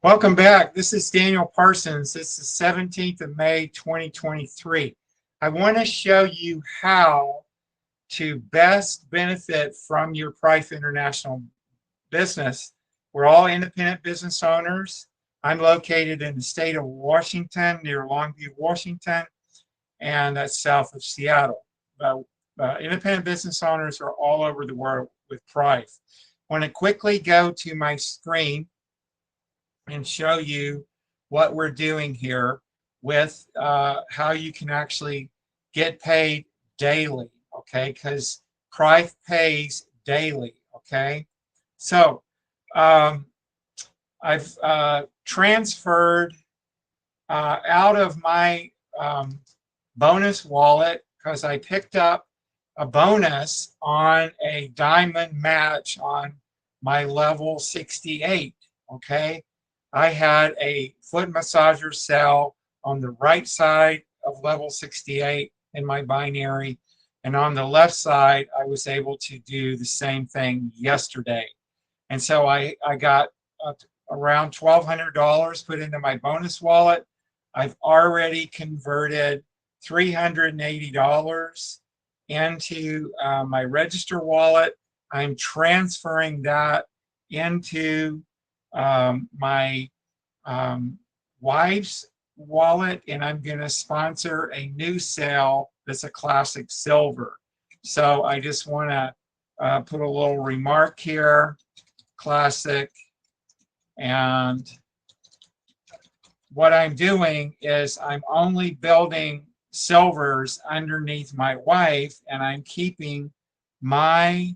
Welcome back. This is Daniel Parsons. This is 17th of May, 2023. I want to show you how to best benefit from your Prife International business. We're all independent business owners. I'm located in the state of Washington, near Longview, Washington, and that's south of Seattle. Independent business owners are all over the world with Prife. I want to quickly go to my screen and show you what we're doing here with how you can actually get paid daily, okay? Because Prife pays daily, okay? So I've transferred out of my bonus wallet because I picked up a bonus on a diamond match on my level 68, okay? I had a foot massager cell on the right side of level 68 in my binary. And on the left side, I was able to do the same thing yesterday. And so I got around $1,200 put into my bonus wallet. I've already converted $380 into my register wallet. I'm transferring that into my wife's wallet, and I'm going to sponsor a new sale that's a classic silver. So I just want to put a little remark here, classic. And what I'm doing is I'm only building silvers underneath my wife, and I'm keeping my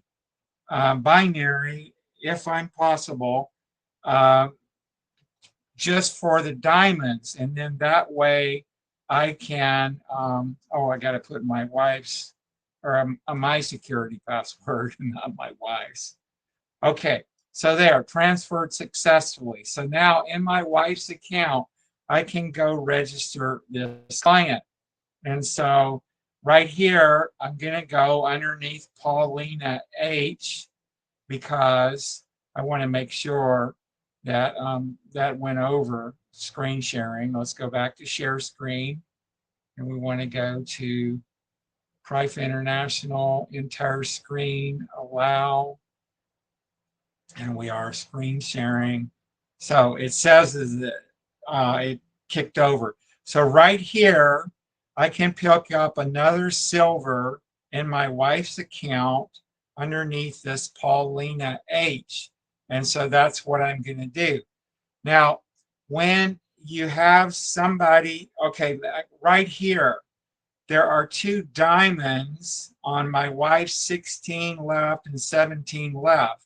binary, if I'm possible, just for the diamonds. And then that way I can, I got to put my wife's or my security password, not my wife's. Okay, so there, transferred successfully. So now in my wife's account, I can go register this client. And so right here, I'm going to go underneath Paulina H because I want to make sure that that went over screen sharing. Let's go back to share screen. And we want to go to Prife International, entire screen, allow. And we are screen sharing. So it says that it kicked over. So right here, I can pick up another silver in my wife's account underneath this Paulina H. And so that's what I'm going to do. Now, when you have somebody, okay, right here, there are two diamonds on my wife's 16 left and 17 left.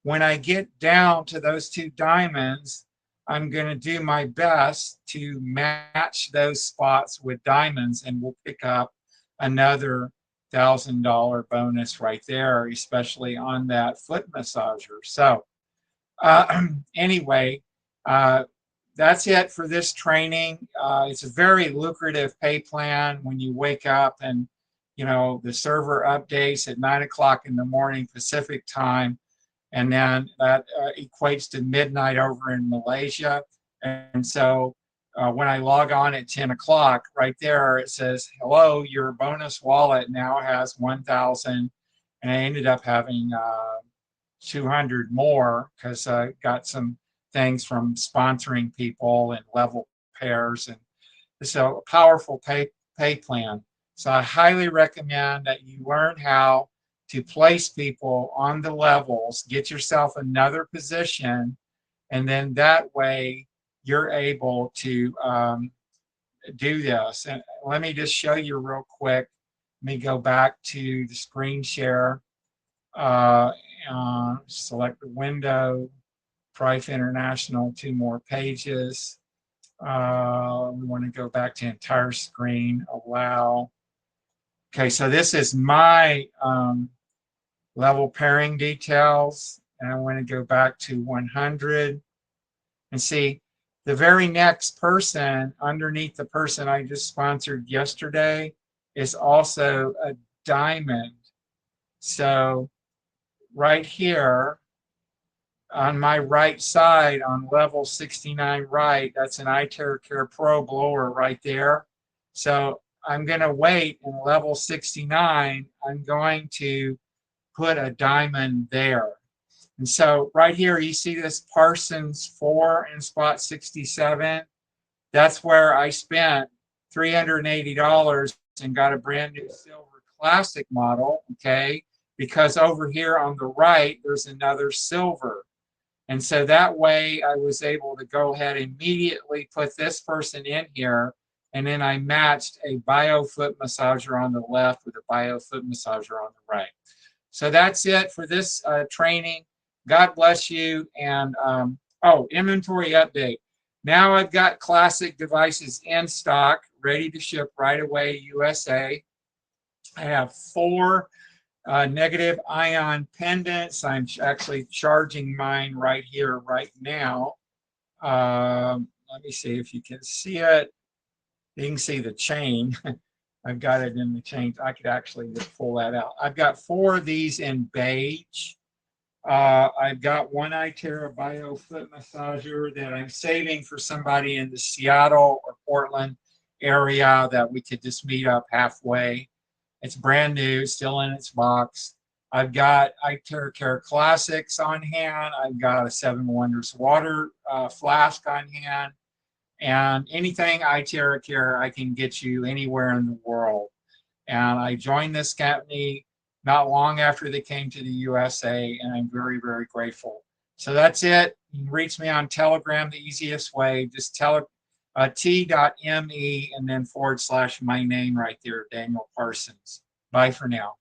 When I get down to those two diamonds, I'm going to do my best to match those spots with diamonds, and we'll pick up another $1,000 bonus right there, especially on that foot massager. So anyway, that's it for this training. It's a very lucrative pay plan when you wake up and, you know, the server updates at 9 o'clock in the morning Pacific time. And then that equates to midnight over in Malaysia. And so when I log on at 10 o'clock, right there, it says, hello, your bonus wallet now has 1,000. And I ended up having 200 more because I got some things from sponsoring people and level pairs. And so a powerful pay plan. So I highly recommend that you learn how to place people on the levels, get yourself another position, and then that way you're able to do this. And let me just show you real quick. Let me go back to the screen share. Select the window, Prife International, 2 more pages. We want to go back to entire screen, allow. Okay, so this is my level pairing details, and I want to go back to 100 and see the very next person underneath the person I just sponsored yesterday is also a diamond. So right here, on my right side on level 69 right, that's an iTeraCare Pro blower right there. So I'm going to wait in level 69. I'm going to put a diamond there. And so right here, you see this Parsons 4 in spot 67. That's where I spent $380 and got a brand new silver classic model, okay? Because over here on the right, there's another silver. And so that way I was able to go ahead and immediately put this person in here. And then I matched a bio foot massager on the left with a bio foot massager on the right. So that's it for this training. God bless you. And oh, inventory update. Now I've got classic devices in stock, ready to ship right away, USA. I have 4 negative ion pendants. I'm actually charging mine right here, right now. Let me see if you can see it. You can see the chain. I've got it in the chain. I could actually just pull that out. I've got 4 of these in beige. I've got one iTera Bio Foot Massager that I'm saving for somebody in the Seattle or Portland area that we could just meet up halfway. It's brand new, still in its box. I've got iTeraCare Classics on hand. I've got a 7 Wonders water flask on hand. And anything iTeraCare, I can get you anywhere in the world. And I joined this company not long after they came to the USA, and I'm very, very grateful. So that's it. You can reach me on Telegram the easiest way. Just t.me and then / my name right there, Daniel Parsons. Bye for now.